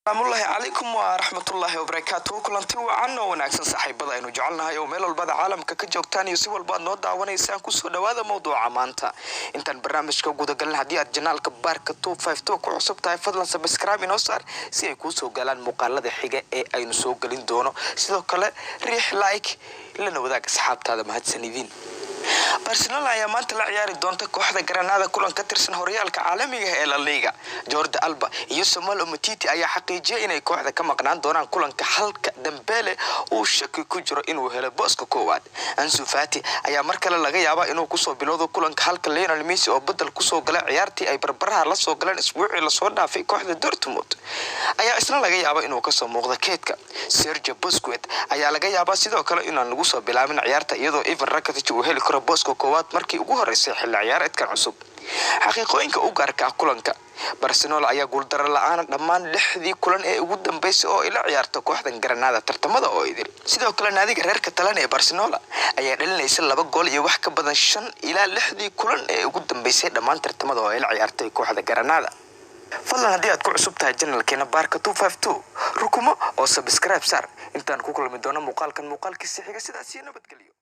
السلام عليكم ورحمة الله وبركاته كلنتي وعنا ونعكس صاحبنا إنه جعلنا يوم ميل البعض عالم كجوكتاني يسوى البعض نوضع ونيسان كسر هذا موضوع عمانتا أنت البرنامج كوجود قلنا هدي الجنال كبار كتوب 5 توك وعصب تاي فضلا سبسكرايب نوصار سيكوسو قالن مقالة حاجة أي نسوق قلنا دونه سيدو كله ريح لايك لأنه وذاك أصحاب هذا ما هتسنيدين Barcelona ayaa maanta la ciyaari doonta kooxda Granada kulan ka tirsan horyaalka caalamiga ee La Liga. Jordi Alba iyo Samuel Umtiti ayaa xaqiijiyay inay kooxda ka maqnaan doonaan kulanka halka Dembele uu shaki ku jiro inuu helo booska koowaad. Ansu Fati ayaa mar kale laga yaabaa inuu ku soo bilowdo kulanka halka Lionel Messi oo badal ku soo galay ciyaartii ay barbaraha la soo galeen isbuucii la soo dhaafay kooxda Dortmund. Ayaa isna laga yaabaa inuu ka soo muuqdo keedka. Sergio Busquets ayaa laga yaabaa sidoo kale inaan lagu soo bilaabin ciyaarta iyadoo Ivan Rakitic uu heli karo booska koowaad markii ugu horeysay xilli ciyaareedkan cusub. Xaqiiqooyinka u gaarka ah kulanka Barcelona ayaa guuldaro la'aan dhammaan 6 kulan ee ugu dambeysay oo ila ciyaarta kooxdan Granada tartamada oo idil. Sidoo kale naadiga reer Catalan ee Barcelona ayaa dhalinaysa 2 gool iyo wax ka badan 5 ilaa 6 kulan ee ugu dambeysay dhammaan tartamada oo ila ciyaartay kooxda Granada. fadlan haddii aad ku cusub tahay channelkeena Barka 252 rukumo oo subscribe sar intaan ku kulmi doono muuqaalkiisa xiga sidaas iyo nabadgelyo.